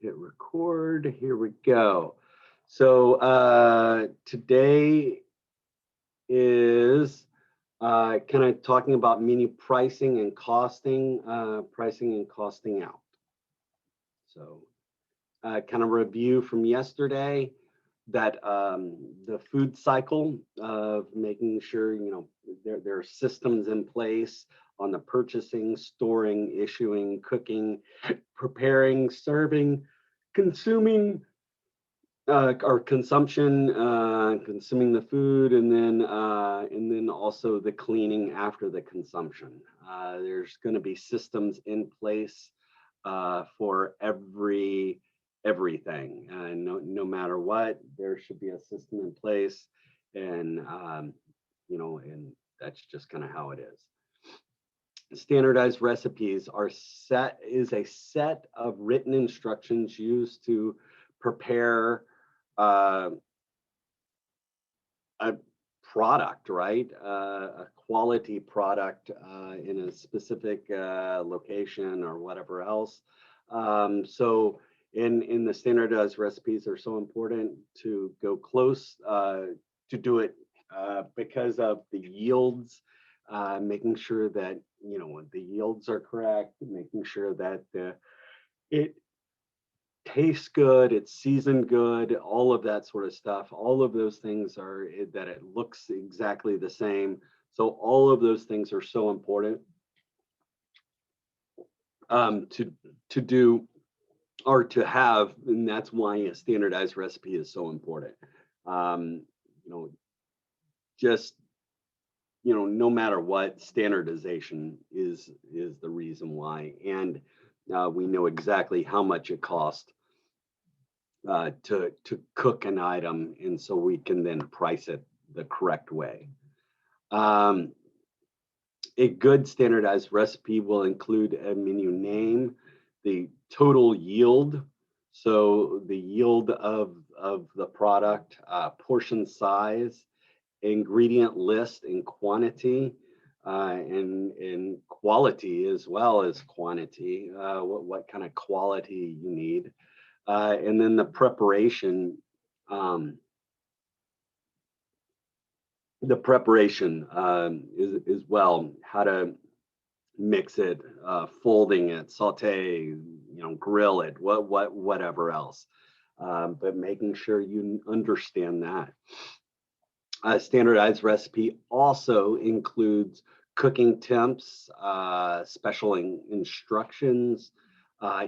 hit record. Here we go. So today is kind of talking about menu pricing and costing out. So kind of review from yesterday that the food cycle of making sure, there are systems in place on the purchasing, storing, issuing, cooking, preparing, serving, consuming, or consumption, consuming the food, and then also the cleaning after the consumption. There's going to be systems in place for everything. No matter what, there should be a system in place, and and that's just kind of how it is. Standardized recipes is a set of written instructions used to prepare a product, right? A quality product in a specific location or whatever else. So in the standardized recipes are so important to go close to do it because of the yields, making sure that the yields are correct, making sure that it tastes good, it's seasoned good, all of that sort of stuff. All of those things are that it looks exactly the same. So all of those things are so important to do or to have, and that's why a standardized recipe is so important. No matter what, standardization is the reason why, and we know exactly how much it costs to cook an item, and so we can then price it the correct way. A good standardized recipe will include a menu name, the total yield, so the yield of the product, portion size, ingredient list and quantity, and quality as well as quantity, what kind of quality you need, and then the preparation is well, how to mix it, folding it, saute, grill it, whatever else, but making sure you understand that. A standardized recipe also includes cooking temps, special instructions,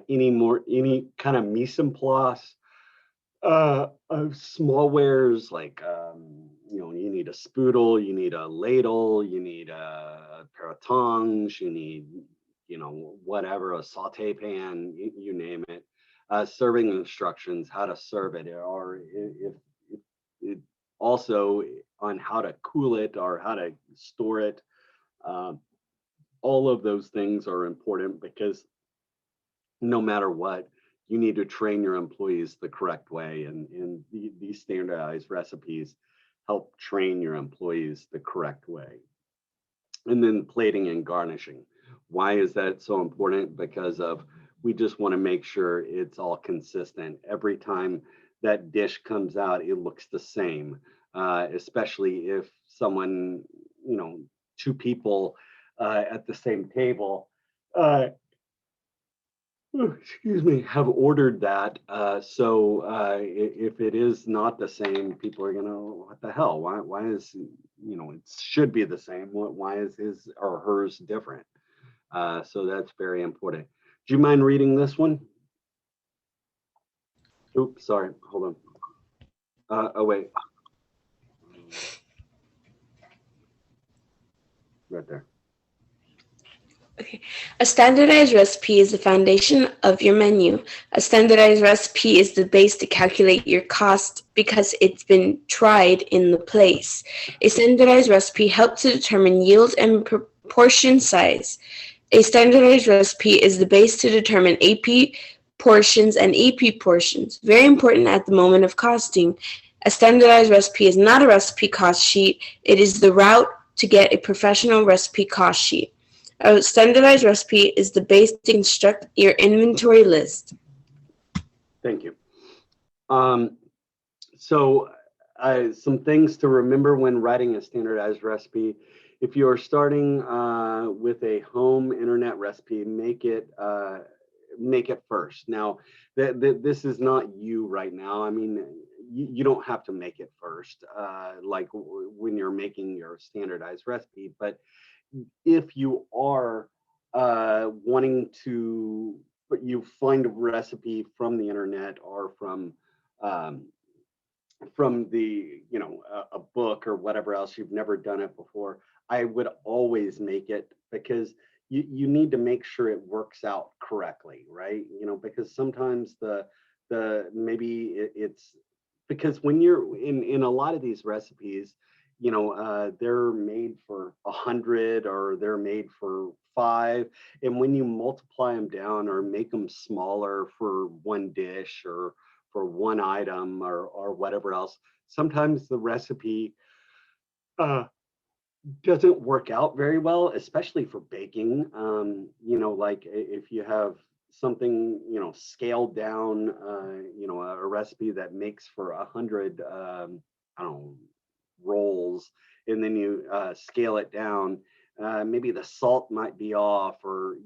any kind of mise en place of small wares, like you need a spoodle, you need a ladle, you need a pair of tongs, you need whatever, a saute pan, you name it. Serving instructions, how to serve it, or if it also on how to cool it or how to store it. All of those things are important because no matter what, you need to train your employees the correct way, and these standardized recipes help train your employees the correct way. And then plating and garnishing. Why is that so important? Because we just want to make sure it's all consistent. Every time that dish comes out, it looks the same, especially if someone, two people at the same table, have ordered that. So if it is not the same, people are gonna, what the hell? Why is, it should be the same. Why is his or hers different? So that's very important. Do you mind reading this one? Oops, sorry, hold on. Oh, wait. Right there. Okay. A standardized recipe is the foundation of your menu. A standardized recipe is the base to calculate your cost because it's been tried in the place. A standardized recipe helps to determine yield and portion size. A standardized recipe is the base to determine AP portions and EP portions. Very important at the moment of costing. A standardized recipe is not a recipe cost sheet. It is the route to get a professional recipe cost sheet. A standardized recipe is the base to construct your inventory list. Thank you. So some things to remember when writing a standardized recipe. If you are starting with a home internet recipe, make it first. Now, this is not you right now. I mean, you don't have to make it first, like when you're making your standardized recipe. But if you are wanting to, but you find a recipe from the internet or um, from the a book or whatever else, you've never done it before, I would always make it, because you need to make sure it works out correctly, right? Because sometimes maybe it's because when you're in a lot of these recipes, they're made for 100 or they're made for 5, and when you multiply them down or make them smaller for one dish or for one item or whatever else, sometimes the recipe uh, doesn't work out very well, especially for baking. Like if you have something, scaled down, a recipe that makes for 100, I don't know, rolls, and then you scale it down. Maybe the salt might be off, or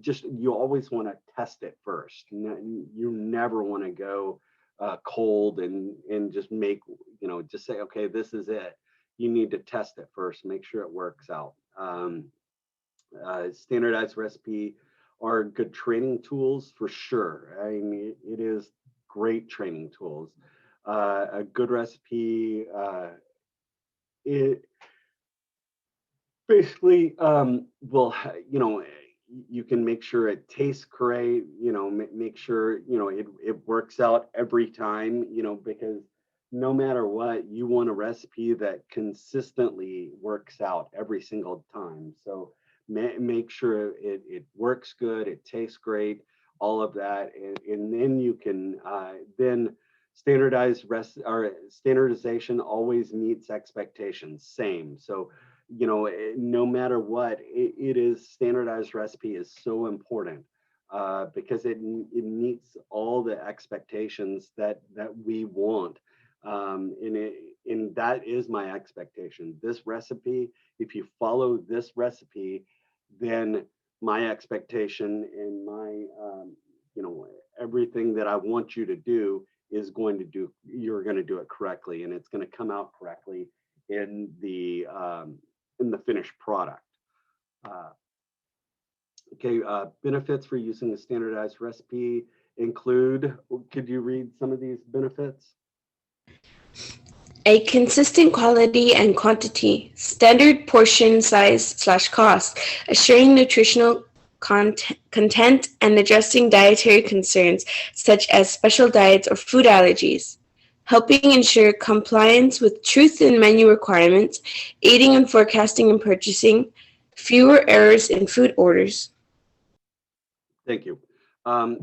just you always want to test it first. You never want to go cold and just make, just say, okay, this is it. You need to test it first, make sure it works out. Standardized recipe are good training tools for sure. I mean, it is great training tools. A good recipe, it basically will, you can make sure it tastes great, make sure, it works out every time, because no matter what, you want a recipe that consistently works out every single time. So make sure it works good, it tastes great, all of that. And then you can, then standardization always meets expectations, same. So no matter what, it is, standardized recipe is so important because it meets all the expectations that we want. And that is my expectation. This recipe, if you follow this recipe, then my expectation and my everything that I want you to do is you're going to do it correctly, and it's going to come out correctly in the finished product. Uh, okay, benefits for using a standardized recipe include, could you read some of these benefits? A consistent quality and quantity, standard portion size/cost, assuring nutritional content and addressing dietary concerns such as special diets or food allergies, helping ensure compliance with truth in menu requirements, aiding in forecasting and purchasing, fewer errors in food orders. Thank you.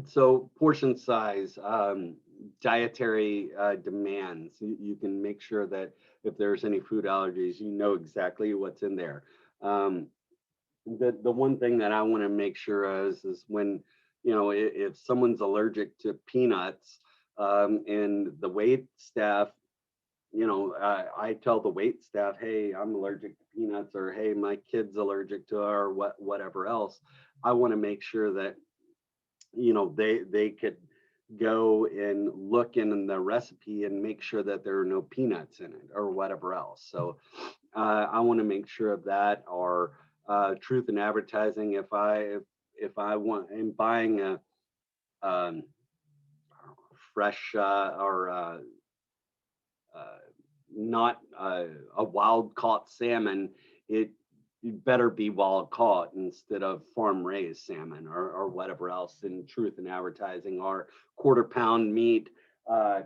So portion size, dietary demands, you can make sure that if there's any food allergies, you know exactly what's in there. Um, the one thing that I want to make sure is when, if someone's allergic to peanuts, and the wait staff, I tell the wait staff, hey, I'm allergic to peanuts, or hey, my kid's allergic to, or whatever else. I want to make sure that they could go and look in the recipe and make sure that there are no peanuts in it or whatever else. So I want to make sure of that. Or truth in advertising, if I want, in buying a um, fresh or not a wild caught salmon, it better be wild caught instead of farm raised salmon or whatever else. In truth in advertising, or quarter pound meat,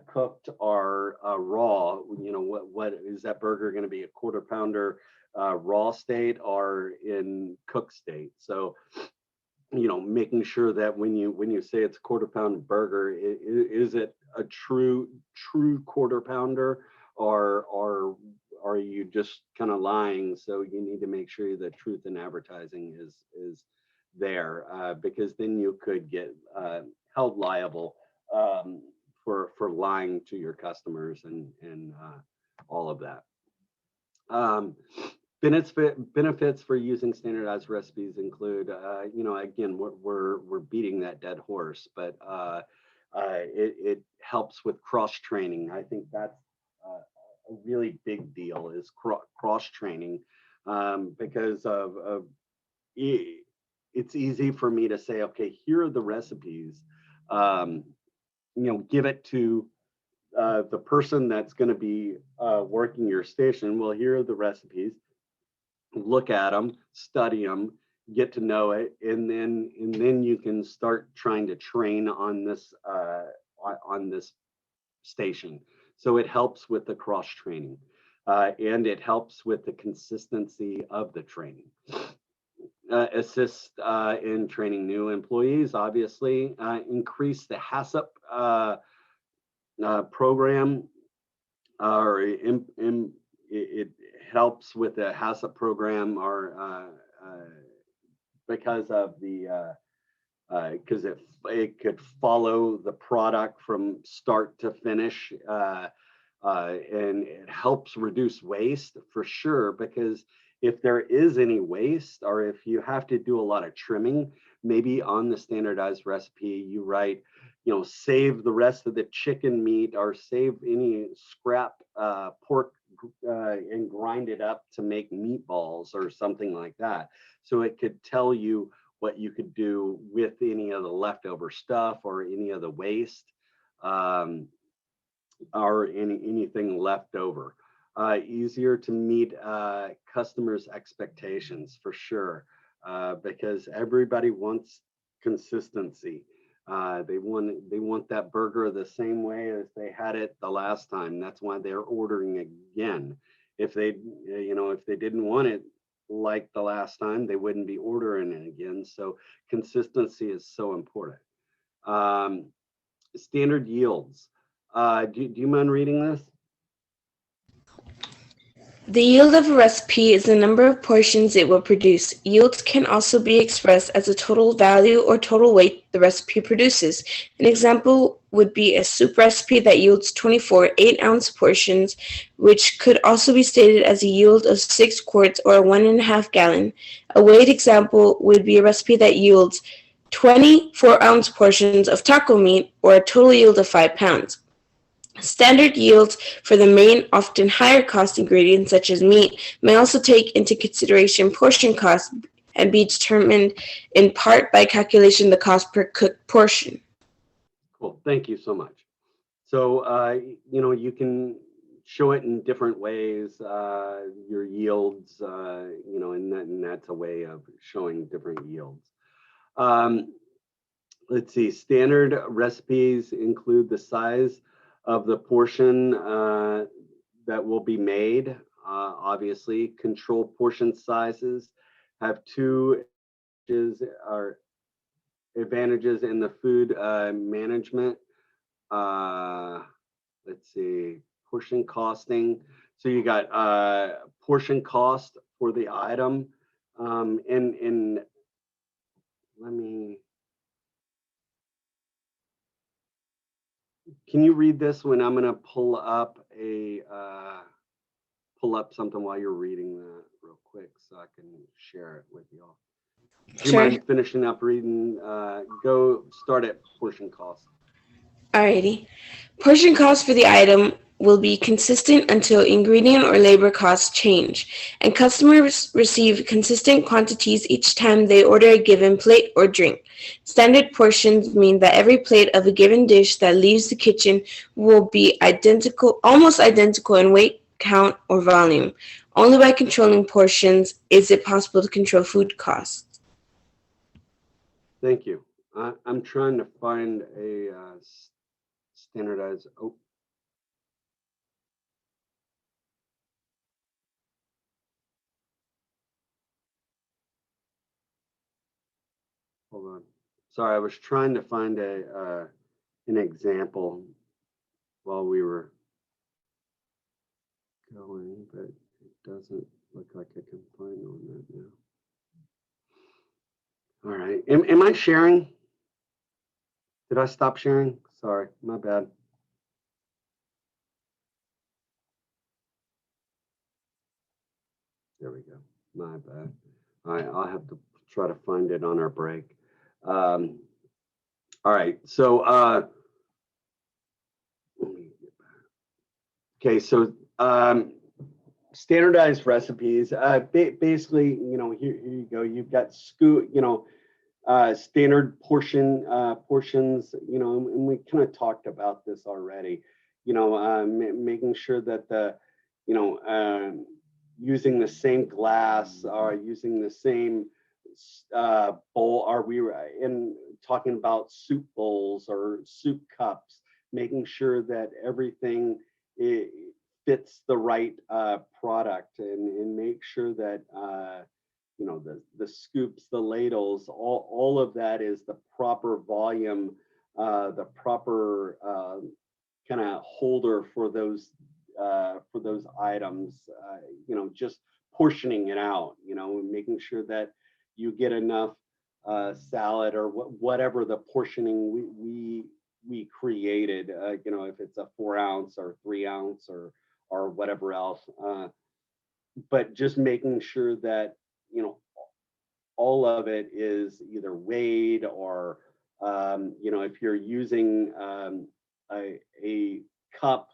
cooked or raw. What is that burger going to be, a quarter pounder raw state or in cooked state? So making sure that when you say it's a quarter pound burger, is it a true quarter pounder, or are you just kind of lying? So you need to make sure that truth in advertising is there, because then you could get held liable for lying to your customers and all of that. Benefits for using standardized recipes include, again, we're beating that dead horse, but it helps with cross training. I think that's a really big deal, is cross training, because it's easy for me to say, okay, here are the recipes, give it to the person that's going to be working your station. Well, here are the recipes. Look at them, study them, get to know it, and then you can start trying to train on this station. So it helps with the cross training, and it helps with the consistency of the training. Assist in training new employees, obviously. Increase the HACCP program, or it helps with the HACCP program, or because of the because it could follow the product from start to finish, and it helps reduce waste for sure, because if there is any waste, or if you have to do a lot of trimming, maybe on the standardized recipe you write, save the rest of the chicken meat, or save any scrap pork and grind it up to make meatballs or something like that. So it could tell you what you could do with any of the leftover stuff, or any of the waste, or anything left over. Easier to meet customers' expectations for sure, because everybody wants consistency. They want that burger the same way as they had it the last time. That's why they're ordering again. If they didn't want it like the last time, they wouldn't be ordering it again. So consistency is so important. Standard yields. Do you mind reading this? The yield of a recipe is the number of portions it will produce. Yields can also be expressed as the total value or total weight the recipe produces. An example would be a soup recipe that yields 24 8-ounce portions, which could also be stated as a yield of 6 quarts or 1.5 gallon. A weight example would be a recipe that yields 24-ounce portions of taco meat, or a total yield of 5 pounds. Standard yields for the main, often higher cost ingredients such as meat may also take into consideration portion cost and be determined in part by calculation the cost per cooked portion. Cool, thank you so much. So, you can show it in different ways, your yields, and that's a way of showing different yields. Let's see, standard recipes include the size of the portion that will be made. Obviously, control portion sizes have two advantages in the food management. Let's see, portion costing. So you got portion cost for the item, and let me. Can you read this when I'm going to pull up something while you're reading that real quick, so I can share it with y'all? Do you mind finishing up reading? Go start at portion cost. Alrighty. Portion cost for the item will be consistent until ingredient or labor costs change, and customers receive consistent quantities each time they order a given plate or drink. Standard portions mean that every plate of a given dish that leaves the kitchen will be almost identical in weight, count, or volume. Only by controlling portions is it possible to control food costs. Thank you. I'm trying to find a standardized. Hold on. Sorry, I was trying to find an example while we were going, but it doesn't look like I can find on that now. All right. Am I sharing? Did I stop sharing? Sorry, my bad. There we go. My bad. All right, I'll have to try to find it on our break. All right, so okay, so standardized recipes. Basically, here you go. You've got standard portions. And we kind of talked about this already. Making sure that using the same glass or using the same bowl. Are we in talking about soup bowls or soup cups? Making sure that everything fits the right product, and make sure that the scoops, the ladles, all of that is the proper volume, the proper kind of holder for those items. Just portioning it out. And making sure that you get enough salad or whatever the portioning we created. If it's a 4 ounce or 3 ounce or whatever else. But just making sure that all of it is either weighed or if you're using a cup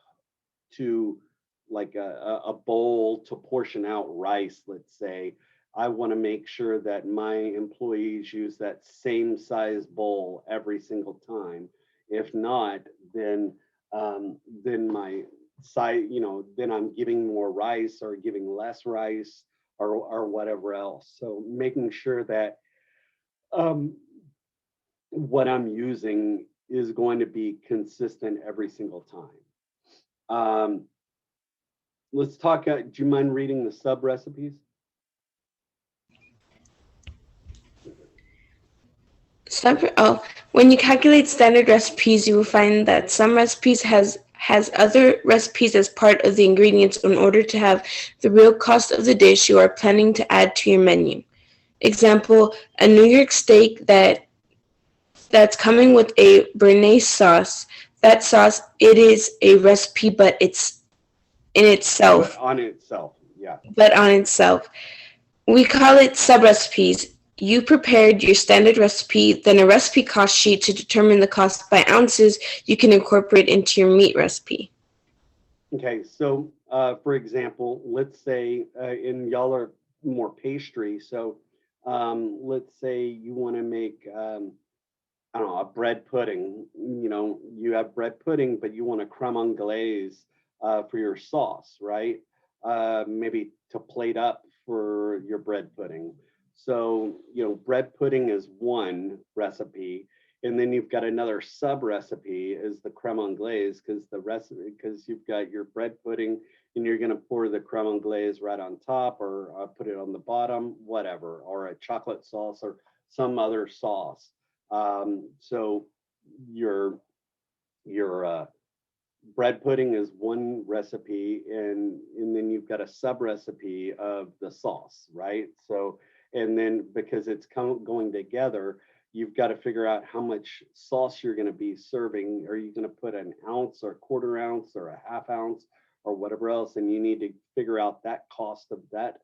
to like a bowl to portion out rice, let's say, I want to make sure that my employees use that same size bowl every single time. If not, then my side, then I'm giving more rice or giving less rice or whatever else. So making sure that what I'm using is going to be consistent every single time. Let's talk, do you mind reading the sub recipes? When you calculate standard recipes, you will find that some recipes has other recipes as part of the ingredients in order to have the real cost of the dish you are planning to add to your menu. Example, a New York steak that's coming with a béarnaise sauce. That sauce, it is a recipe, but it's in itself. But on itself, yeah. But on itself. We call it sub-recipes. You prepared your standard recipe, then a recipe cost sheet to determine the cost by ounces you can incorporate into your meat recipe. Okay, so for example, let's say, and y'all are more pastry, so let's say you want to make, I don't know, a bread pudding. You have bread pudding, but you want a creme anglaise for your sauce, right? Maybe to plate up for your bread pudding. So, bread pudding is one recipe, and then you've got another sub recipe is the creme anglaise, because you've got your bread pudding and you're going to pour the creme anglaise right on top or put it on the bottom, whatever, or a chocolate sauce or some other sauce. So your bread pudding is one recipe, and then you've got a sub recipe of the sauce, right? So, and then because it's going together, you've got to figure out how much sauce you're going to be serving. Are you going to put an ounce or a quarter ounce or a half ounce or whatever else? And you need to figure out that cost of that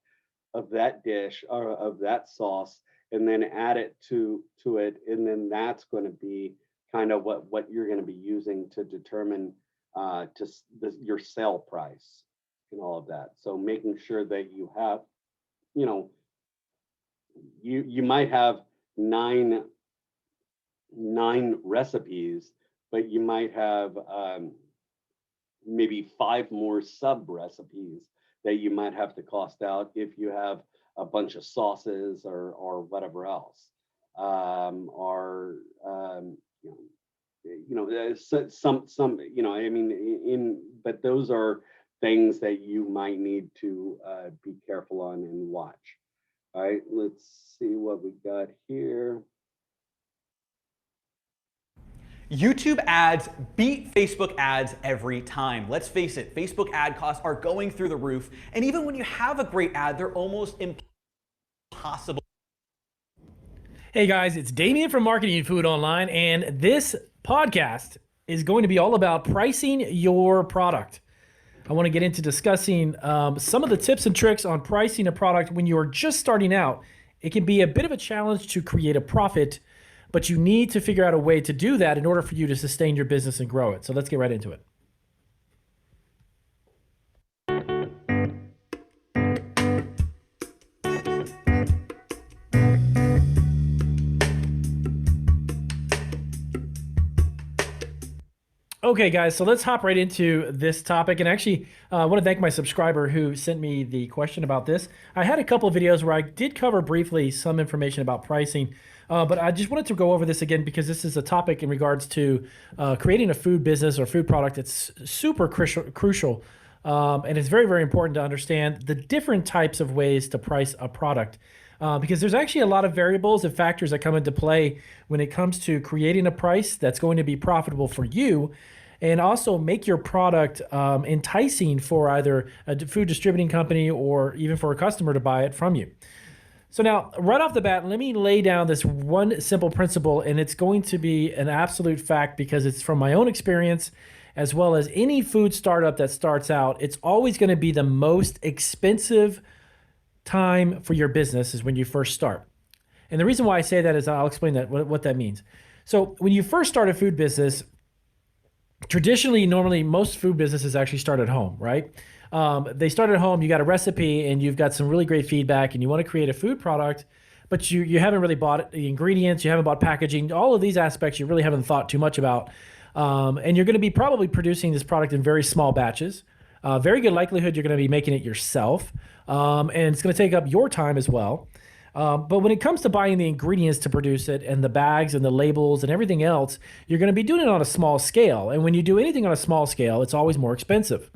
dish or of that sauce, and then add it to it. And then that's going to be kind of what you're going to be using to determine your sale price and all of that. So making sure that you have, you might have nine recipes, but you might have maybe 5 more sub recipes that you might have to cost out if you have a bunch of sauces or whatever else, but those are things that you might need to be careful on and watch. All right, let's see what we got here. YouTube ads beat Facebook ads every time. Let's face it, Facebook ad costs are going through the roof, and even when you have a great ad, they're almost impossible. Hey guys, it's Damien from Marketing and Food Online, and this podcast is going to be all about pricing your product. I want to get into discussing some of the tips and tricks on pricing a product when you're just starting out. It can be a bit of a challenge to create a profit, but you need to figure out a way to do that in order for you to sustain your business and grow it. So let's get right into it. Okay, guys, so let's hop right into this topic. And actually, I want to thank my subscriber who sent me the question about this. I had a couple of videos where I did cover briefly some information about pricing, but I just wanted to go over this again because this is a topic in regards to creating a food business or food product that's super crucial. And it's very, very important to understand the different types of ways to price a product. Because there's actually a lot of variables and factors that come into play when it comes to creating a price that's going to be profitable for you and also make your product enticing for either a food distributing company or even for a customer to buy it from you. So now, right off the bat, let me lay down this one simple principle, and it's going to be an absolute fact because it's from my own experience, as well as any food startup that starts out. It's always going to be the most expensive time for your business is when you first start. And the reason why I say that is I'll explain that what that means. So when you first start a food business, traditionally, normally most food businesses actually start at home, right? They start at home, you got a recipe and you've got some really great feedback and you want to create a food product, but you haven't really bought the ingredients, you haven't bought packaging, all of these aspects you really haven't thought too much about. And you're going to be probably producing this product in very small batches. Very good likelihood you're going to be making it yourself. And it's going to take up your time as well. But when it comes to buying the ingredients to produce it and the bags and the labels and everything else, you're going to be doing it on a small scale. And when you do anything on a small scale, it's always more expensive.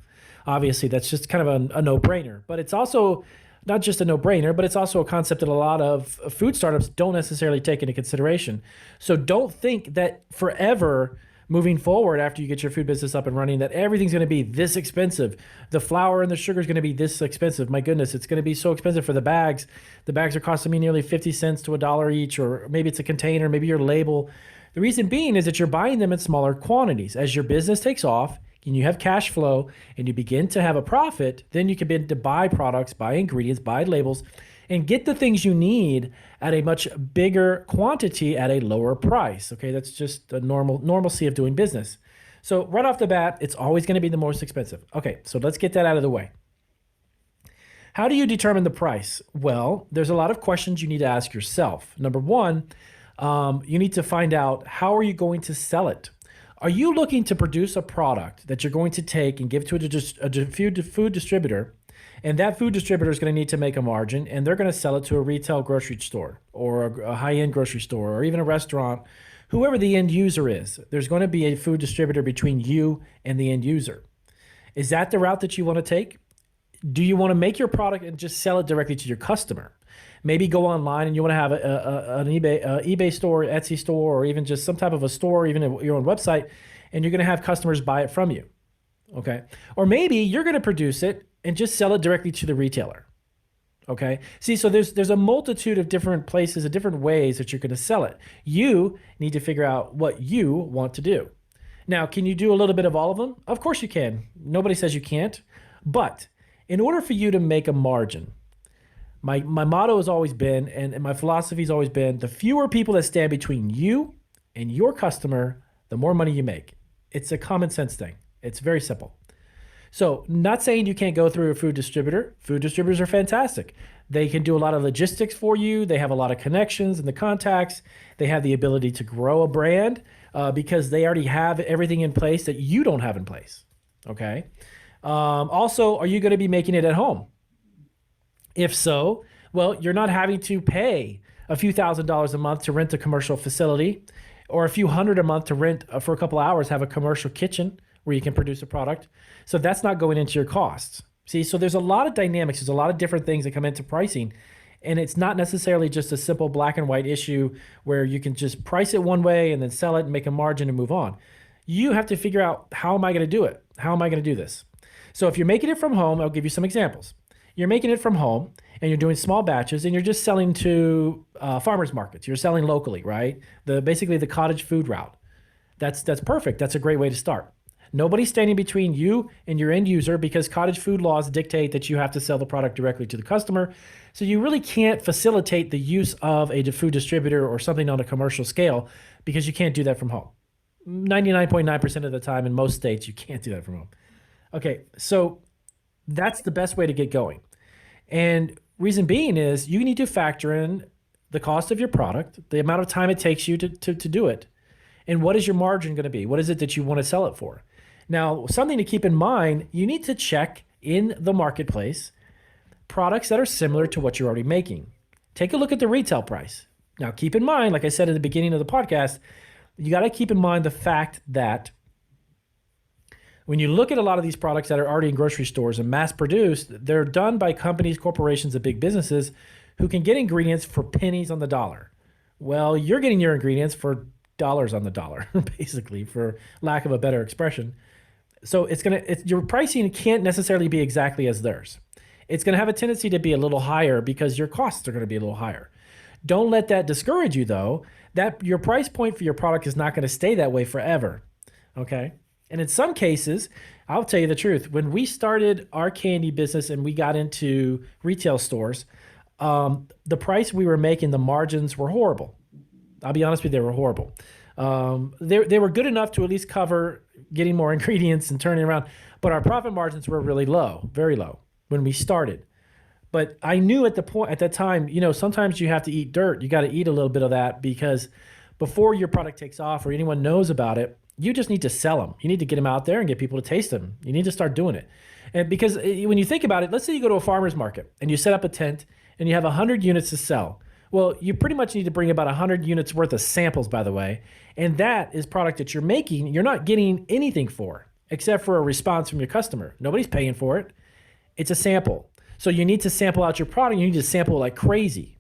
Obviously, that's just kind of a no-brainer. But it's also not just a no-brainer, but it's also a concept that a lot of food startups don't necessarily take into consideration. So don't think that forever moving forward after you get your food business up and running, that everything's going to be this expensive. The flour and the sugar is going to be this expensive. My goodness, it's going to be so expensive for the bags. The bags are costing me nearly 50 cents to $1 each, or maybe it's a container, maybe your label. The reason being is that you're buying them in smaller quantities. As your business takes off and you have cash flow and you begin to have a profit, then you can begin to buy products, buy ingredients, buy labels, and get the things you need at a much bigger quantity at a lower price. Okay, that's just the normalcy of doing business. So right off the bat, it's always going to be the most expensive. Okay, so let's get that out of the way. How do you determine the price? Well, there's a lot of questions you need to ask yourself. Number one, you need to find out, how are you going to sell it? Are you looking to produce a product that you're going to take and give to a food distributor? And that food distributor is going to need to make a margin, and they're going to sell it to a retail grocery store or a high-end grocery store or even a restaurant, whoever the end user is. There's going to be a food distributor between you and the end user. Is that the route that you want to take? Do you want to make your product and just sell it directly to your customer? Maybe go online and you want to have an eBay store, Etsy store, or even just some type of a store, even your own website, and you're going to have customers buy it from you. Okay. Or maybe you're going to produce it and just sell it directly to the retailer. Okay. See, so there's a multitude of different places, of different ways that you're going to sell it. You need to figure out what you want to do. Now, can you do a little bit of all of them? Of course you can. Nobody says you can't. But in order for you to make a margin, my motto has always been, and my philosophy has always been, the fewer people that stand between you and your customer, the more money you make. It's a common sense thing. It's very simple. So not saying you can't go through a food distributor. Food distributors are fantastic. They can do a lot of logistics for you. They have a lot of connections and the contacts. They have the ability to grow a brand because they already have everything in place that you don't have in place. Okay. Also, are you going to be making it at home? If so, well, you're not having to pay a few $1,000s a month to rent a commercial facility, or a few hundred a month to rent for a couple hours, have a commercial kitchen where you can produce a product. So that's not going into your costs. See, so there's a lot of dynamics. There's a lot of different things that come into pricing. And it's not necessarily just a simple black and white issue where you can just price it one way and then sell it and make a margin and move on. You have to figure out, how am I going to do it? How am I going to do this? So if you're making it from home, I'll give you some examples. You're making it from home and you're doing small batches and you're just selling to farmers markets. You're selling locally, right? Basically the cottage food route. That's perfect. That's a great way to start. Nobody's standing between you and your end user because cottage food laws dictate that you have to sell the product directly to the customer. So you really can't facilitate the use of a food distributor or something on a commercial scale because you can't do that from home. 99.9% of the time in most states, you can't do that from home. Okay, so that's the best way to get going. And reason being is you need to factor in the cost of your product, the amount of time it takes you to do it, and what is your margin going to be? What is it that you want to sell it for? Now, something to keep in mind, you need to check in the marketplace products that are similar to what you're already making. Take a look at the retail price. Now, keep in mind, like I said at the beginning of the podcast, you got to keep in mind the fact that when you look at a lot of these products that are already in grocery stores and mass produced, they're done by companies, corporations, and big businesses who can get ingredients for pennies on the dollar. Well, you're getting your ingredients for dollars on the dollar, basically, for lack of a better expression. So your pricing can't necessarily be exactly as theirs. It's going to have a tendency to be a little higher because your costs are going to be a little higher. Don't let that discourage you, though, that your price point for your product is not going to stay that way forever. Okay? And in some cases, I'll tell you the truth, when we started our candy business and we got into retail stores, the price we were making, the margins were horrible. I'll be honest with you, they were horrible. They were good enough to at least cover getting more ingredients and turning around, but our profit margins were really low, very low when we started. But I knew at that time, sometimes you have to eat dirt. You got to eat a little bit of that because before your product takes off or anyone knows about it, you just need to sell them. You need to get them out there and get people to taste them. You need to start doing it. And because when you think about it, let's say you go to a farmer's market and you set up a tent and you have 100 units to sell. Well, you pretty much need to bring about 100 units worth of samples, by the way. And that is product that you're making. You're not getting anything for except for a response from your customer. Nobody's paying for it. It's a sample. So you need to sample out your product. You need to sample like crazy.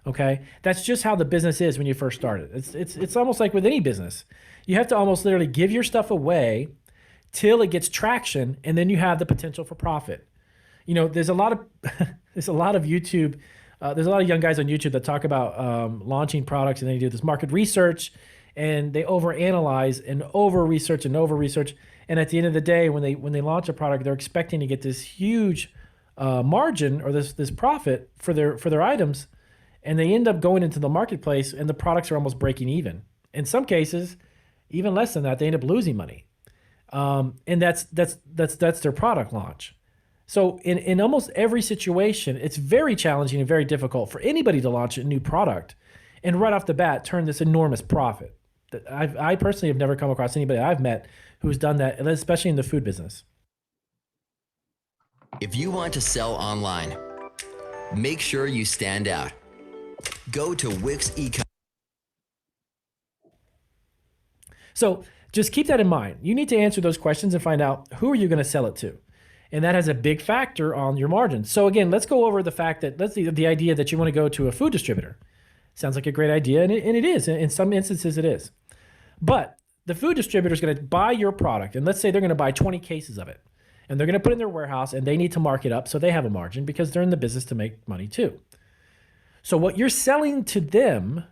Okay? That's just how the business is when you first started. It's almost like with any business. You have to almost literally give your stuff away till it gets traction, and then you have the potential for profit. There's a lot of YouTube. There's a lot of young guys on YouTube that talk about launching products, and they do this market research, and they overanalyze and over-research. And at the end of the day, when they launch a product, they're expecting to get this huge margin or this profit for their items, and they end up going into the marketplace, and the products are almost breaking even. In some cases, even less than that, they end up losing money, and that's their product launch. So in almost every situation, it's very challenging and very difficult for anybody to launch a new product and right off the bat turn this enormous profit. I personally have never come across anybody I've met who's done that, especially in the food business. If you want to sell online, make sure you stand out. Go to Wix e-commerce. So just keep that in mind. You need to answer those questions and find out who are you going to sell it to. And that has a big factor on your margins. So again, let's go over the fact that the idea that you want to go to a food distributor. Sounds like a great idea, and it is. In some instances, it is. But the food distributor is going to buy your product, and let's say they're going to buy 20 cases of it, and they're going to put it in their warehouse, and they need to mark it up so they have a margin because they're in the business to make money too. So what you're selling to them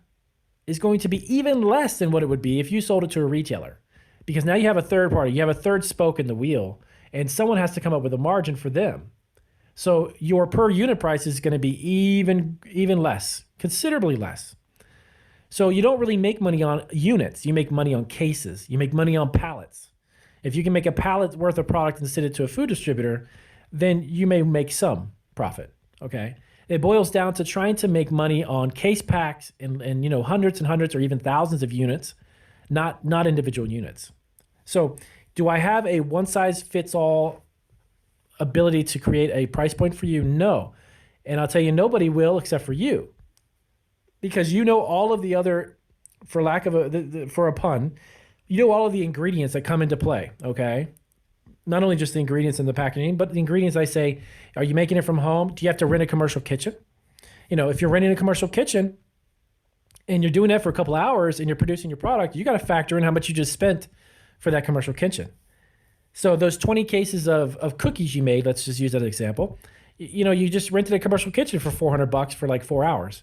is going to be even less than what it would be if you sold it to a retailer, because now you have a third party, you have a third spoke in the wheel, and someone has to come up with a margin for them. So your per unit price is going to be even less, considerably less. So you don't really make money on units. You make money on cases. You make money on pallets. If you can make a pallet worth of product and send it to a food distributor, then you may make some profit, okay? It boils down to trying to make money on case packs and hundreds and hundreds or even thousands of units, not individual units. So do I have a one-size-fits-all ability to create a price point for you? No. And I'll tell you, nobody will except for you. Because you know all of the other, for lack of for a pun, you know all of the ingredients that come into play, okay? Not only just the ingredients in the packaging, but the ingredients I say, are you making it from home? Do you have to rent a commercial kitchen? If you're renting a commercial kitchen and you're doing that for a couple hours and you're producing your product, you got to factor in how much you just spent for that commercial kitchen. So those 20 cases of cookies you made, let's just use that as an example, you just rented a commercial kitchen for $400 for like 4 hours.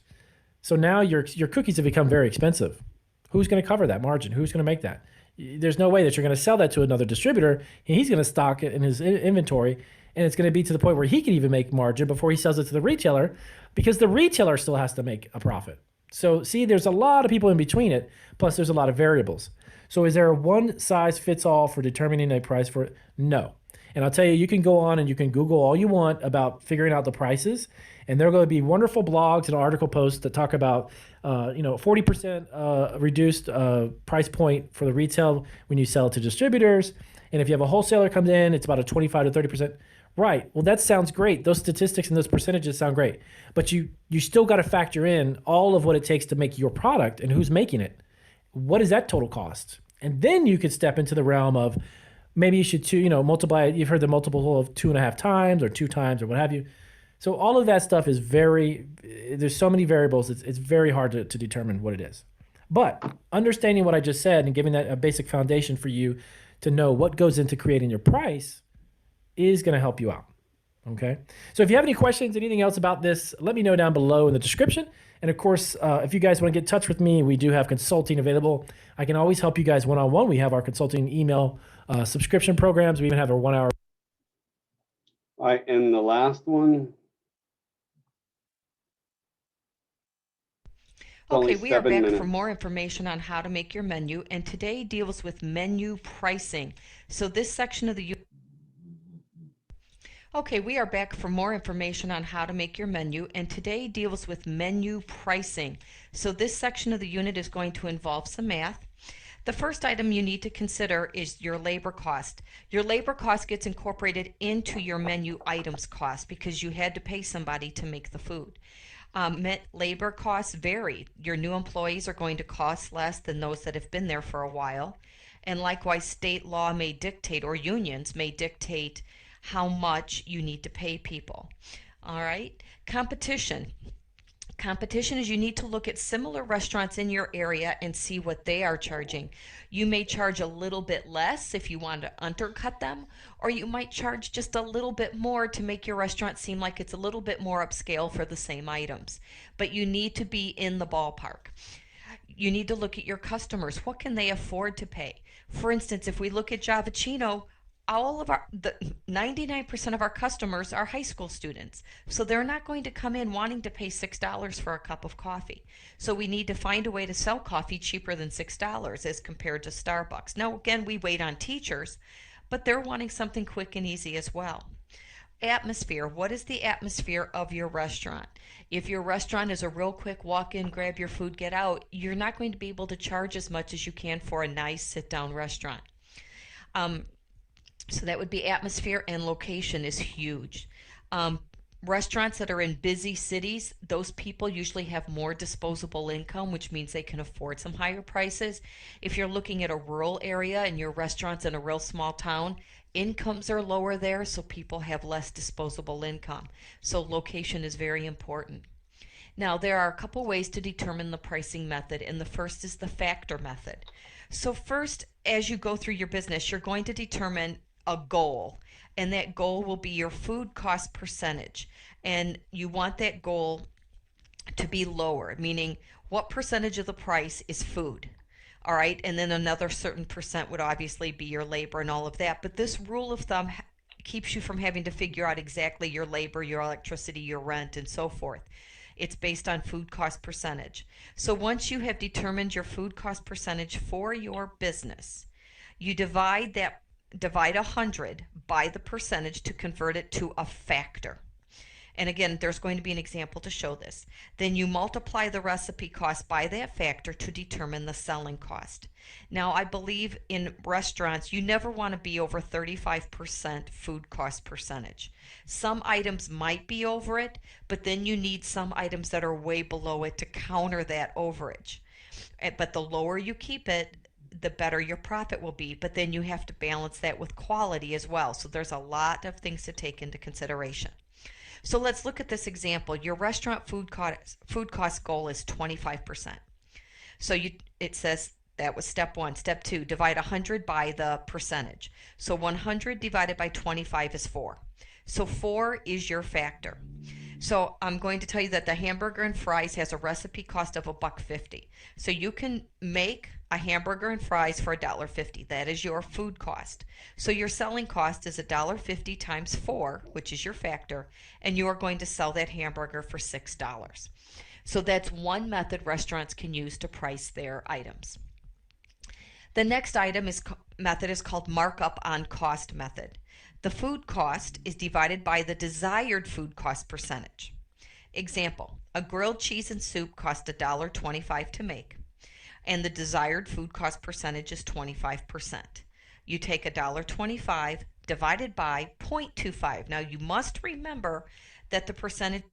So now your cookies have become very expensive. Who's going to cover that margin? Who's going to make that? There's no way that you're going to sell that to another distributor. He's going to stock it in his inventory, and it's going to be to the point where he can even make margin before he sells it to the retailer, because the retailer still has to make a profit. So see, there's a lot of people in between it. Plus, there's a lot of variables. So is there a one size fits all for determining a price for it? No. And I'll tell you, you can go on and you can Google all you want about figuring out the prices, and there are going to be wonderful blogs and article posts that talk about, 40% reduced price point for the retail when you sell it to distributors. And if you have a wholesaler comes in, it's about a 25 to 30%. Right. Well, that sounds great. Those statistics and those percentages sound great, but you still got to factor in all of what it takes to make your product and who's making it. What is that total cost? And then you could step into the realm of maybe you should multiply it. You've heard the multiple of 2.5 times or 2 times or what have you. So all of that stuff is there's so many variables. It's very hard to determine what it is. But understanding what I just said and giving that a basic foundation for you to know what goes into creating your price is going to help you out. Okay. So if you have any questions, anything else about this, let me know down below in the description. And of course, if you guys want to get in touch with me, we do have consulting available. I can always help you guys one-on-one. We have our consulting email subscription programs. We even have our 1 hour. All right, and the last one. Okay, we are back for more information on how to make your menu, and today deals with menu pricing. So this section of the Okay, we are back for more information on how to make your menu, and today deals with menu pricing. So this section of the unit is going to involve some math. The first item you need to consider is your labor cost. Your labor cost gets incorporated into your menu items cost because you had to pay somebody to make the food. Labor costs vary. Your new employees are going to cost less than those that have been there for a while. And likewise, state law may dictate, or unions may dictate, how much you need to pay people. All right. Competition. Competition is you need to look at similar restaurants in your area and see what they are charging. You may charge a little bit less if you want to undercut them, or you might charge just a little bit more to make your restaurant seem like it's a little bit more upscale for the same items. But you need to be in the ballpark. You need to look at your customers. What can they afford to pay? For instance, if we look at Javicino, the 99% of our customers are high school students, so they're not going to come in wanting to pay $6 for a cup of coffee. So we need to find a way to sell coffee cheaper than $6 as compared to Starbucks. Now again, we wait on teachers, but they're wanting something quick and easy as well. Atmosphere. What is the atmosphere of your restaurant? If your restaurant is a real quick walk in, grab your food, get out, you're not going to be able to charge as much as you can for a nice sit down restaurant. So that would be atmosphere, and location is huge. Restaurants that are in busy cities, those people usually have more disposable income, which means they can afford some higher prices. If you're looking at a rural area and your restaurant's in a real small town, incomes are lower there, so people have less disposable income. So location is very important. Now, there are a couple ways to determine the pricing method, and the first is the factor method. So first, as you go through your business, you're going to determine a goal, and that goal will be your food cost percentage, and you want that goal to be lower, meaning what percentage of the price is food. All right, and then another certain percent would obviously be your labor and all of that, but this rule of thumb keeps you from having to figure out exactly your labor, your electricity, your rent, and so forth. It's based on food cost percentage. So once you have determined your food cost percentage for your business, you divide 100 by the percentage to convert it to a factor. And again, there's going to be an example to show this. Then you multiply the recipe cost by that factor to determine the selling cost. Now, I believe in restaurants, you never want to be over 35% food cost percentage. Some items might be over it, but then you need some items that are way below it to counter that overage. But the lower you keep it, the better your profit will be, but then you have to balance that with quality as well. So there's a lot of things to take into consideration. So let's look at this example. Your restaurant food cost goal is 25%. So it says that was step 1. Step 2, divide 100 by the percentage. So 100 divided by 25 is 4. So 4 is your factor. So I'm going to tell you that the hamburger and fries has a recipe cost of $1.50. So you can make a hamburger and fries for $1.50. That is your food cost. So your selling cost is $1.50 times 4, which is your factor, and you are going to sell that hamburger for $6. So that's one method restaurants can use to price their items. The next method is called markup on cost method. The food cost is divided by the desired food cost percentage. Example, a grilled cheese and soup cost $1.25 to make, and the desired food cost percentage is 25%. You take $1.25 divided by 0.25. Now you must remember that the percentage.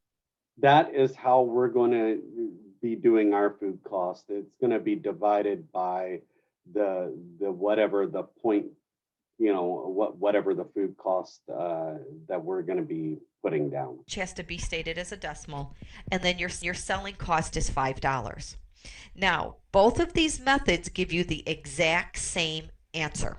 That is how we're going to be doing our food cost. It's going to be divided by the whatever the point, whatever the food cost that we're going to be putting down. Which has to be stated as a decimal, and then your selling cost is $5. Now, both of these methods give you the exact same answer.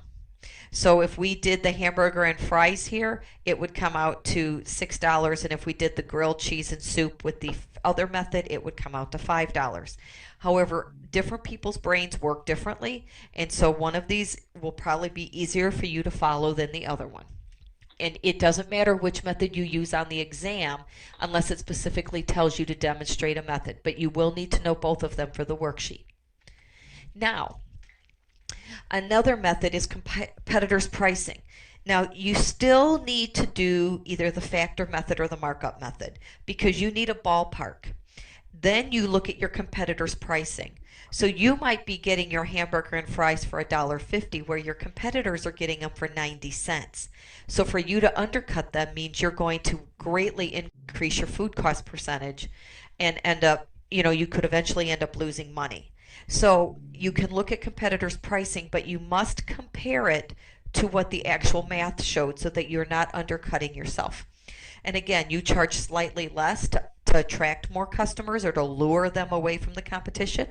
So if we did the hamburger and fries here, it would come out to $6, and if we did the grilled cheese and soup with the other method, it would come out to $5. However, different people's brains work differently, and so one of these will probably be easier for you to follow than the other one. And it doesn't matter which method you use on the exam unless it specifically tells you to demonstrate a method, but you will need to know both of them for the worksheet. Now, another method is competitors pricing. Now, you still need to do either the factor method or the markup method because you need a ballpark. Then you look at your competitors pricing. So you might be getting your hamburger and fries for $1.50 where your competitors are getting them for 90 cents. So for you to undercut them means you're going to greatly increase your food cost percentage and end up, you could eventually end up losing money. So you can look at competitors pricing, but you must compare it to what the actual math showed so that you're not undercutting yourself. And again, you charge slightly less to attract more customers or to lure them away from the competition,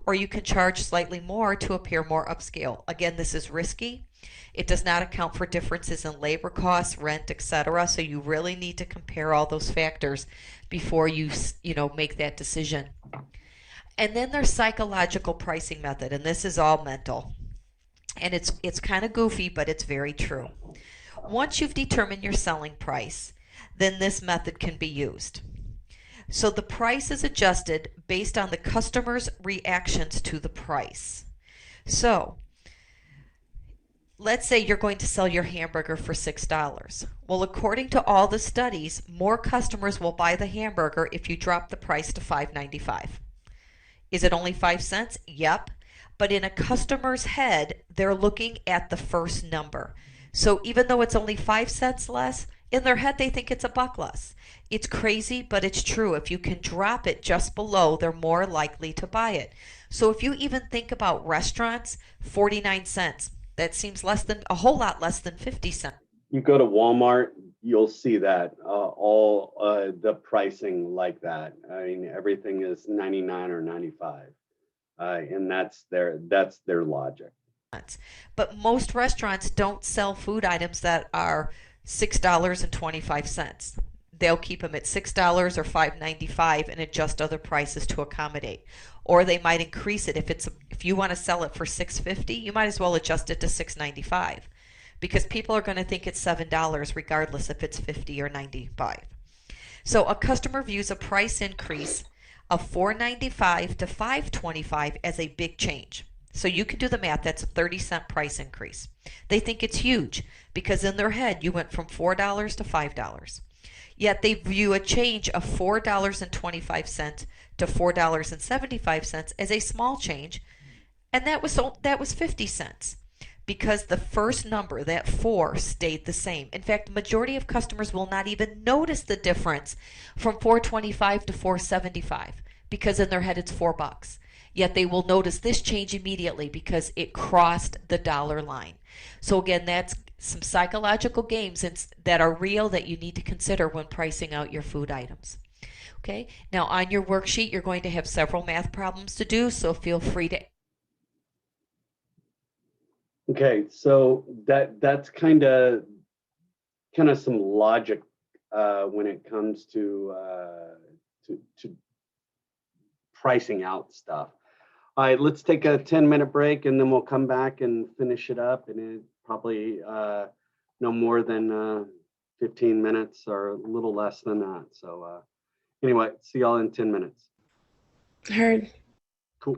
or you can charge slightly more to appear more upscale. Again, this is risky. It does not account for differences in labor costs, rent, etc. So you really need to compare all those factors before you make that decision. And then there's psychological pricing method, and this is all mental. And it's kind of goofy, but it's very true. Once you've determined your selling price, then this method can be used. So the price is adjusted based on the customer's reactions to the price. So let's say you're going to sell your hamburger for $6. Well, according to all the studies, more customers will buy the hamburger if you drop the price to $5.95. Is it only 5 cents? Yep. But in a customer's head, they're looking at the first number. So even though it's only 5 cents less, in their head they think it's $1 less. It's crazy, but it's true. If you can drop it just below, they're more likely to buy it. So if you even think about restaurants, 49 cents. That seems a whole lot less than 50 cents. You go to Walmart, you'll see that all the pricing like that. I mean, everything is 99 or 95, and that's their logic. But most restaurants don't sell food items that are $6.25. They'll keep them at $6 or $5.95 and adjust other prices to accommodate. Or they might increase it. If you want to sell it for $6.50, you might as well adjust it to $6.95. Because people are going to think it's $7 regardless if it's $50 or $95. So a customer views a price increase of $4.95 to $5.25 as a big change. So you can do the math. That's a 30-cent price increase. They think it's huge because in their head you went from $4 to $5. Yet they view a change of $4.25 to $4.75 as a small change, and that was 50 cents. Because the first number, that 4, stayed the same. In fact, the majority of customers will not even notice the difference from $4.25 to $4.75 because in their head it's $4. Yet they will notice this change immediately because it crossed the dollar line. So again, that's some psychological games that are real that you need to consider when pricing out your food items. Okay, now on your worksheet, you're going to have several math problems to do, so feel free to. Okay, so that's kind of some logic when it comes to pricing out stuff. All right, let's take a 10-minute break and then we'll come back and finish it up. And it probably no more than 15 minutes or a little less than that. So anyway, see y'all in 10 minutes. Heard. Cool.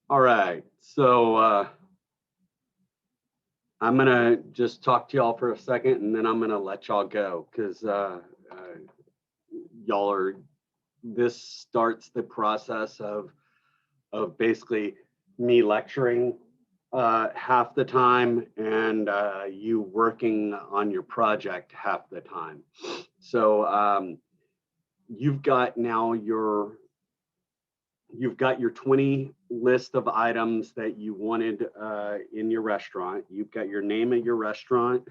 All right, so I'm gonna just talk to y'all for a second, and then I'm gonna let y'all go because y'all are. This starts the process of basically me lecturing half the time and you working on your project half the time. So you've got now you've got your 20 list of items that you wanted in your restaurant. You've got your name of your restaurant,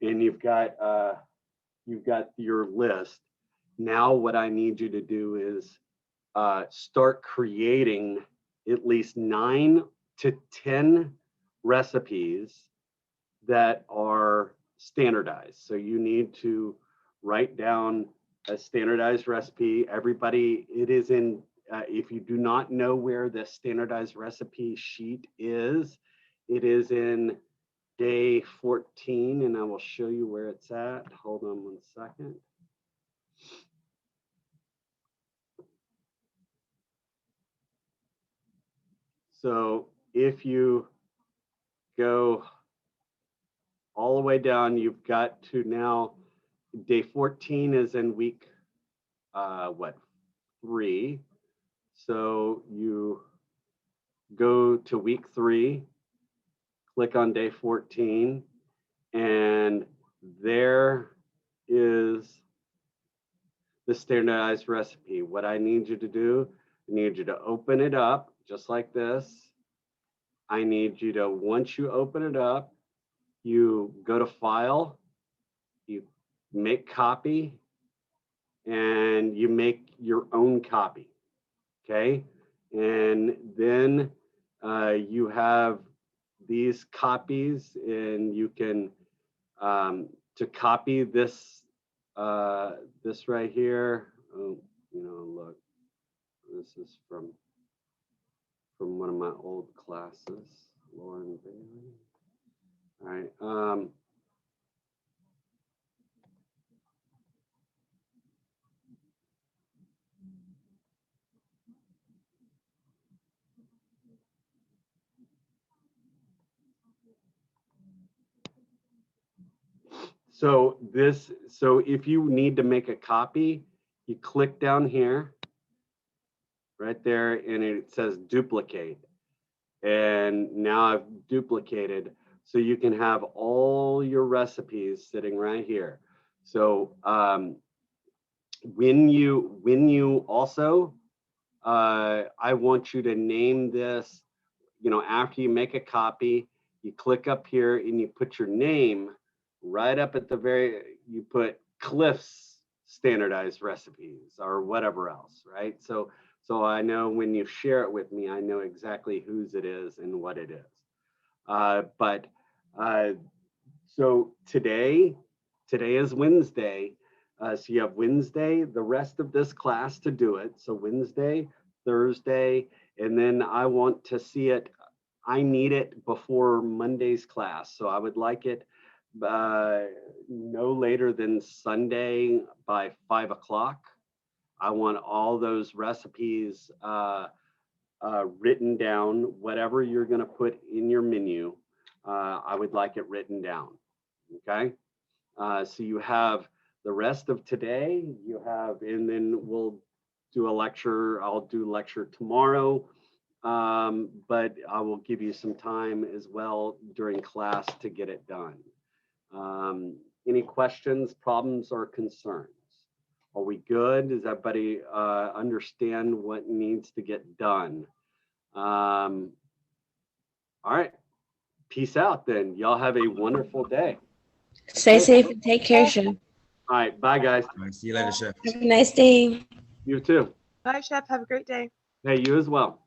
and you've got your list. Now what I need you to do is start creating at least 9 to 10 recipes that are standardized. So you need to write down a standardized recipe. Everybody, it is in, if you do not know where the standardized recipe sheet is, it is in day 14, and I will show you where it's at. Hold on one second. So if you go all the way down, you've got to now, day 14 is in week, 3. So you go to week 3, click on day 14, and there is the standardized recipe. What I need you to do, I need you to open it up just like this. I need you to, once you open it up, you go to File, you make copy, and you make your own copy, okay? And then you have these copies, and you can, to copy this, this right here, oh, you know, look, this is from one of my old classes, Lauren Bailey. All right. So if you need to make a copy, you click down here, right there, and it says duplicate. And now I've duplicated, so you can have all your recipes sitting right here. So when you also, I want you to name this, you know, after you make a copy, you click up here and you put your name right up at the very, you put Cliff's standardized recipes or whatever else, right? So I know when you share it with me, I know exactly whose it is and what it is. So today is Wednesday. So you have Wednesday, the rest of this class to do it. So Wednesday, Thursday, and then I want to see it. I need it before Monday's class. So I would like it no later than Sunday by 5 o'clock. I want all those recipes written down, whatever you're going to put in your menu. I would like it written down. Okay. So you have the rest of today, you have, and then we'll do a lecture. I'll do a lecture tomorrow, but I will give you some time as well during class to get it done. Any questions, problems, or concerns? Are we good? Does everybody understand what needs to get done? All right. Peace out then. Y'all have a wonderful day. Stay safe and take care, Chef. All right. Bye, guys. All right, see you later, Chef. Have a nice day. You too. Bye, Chef. Have a great day. Hey, you as well.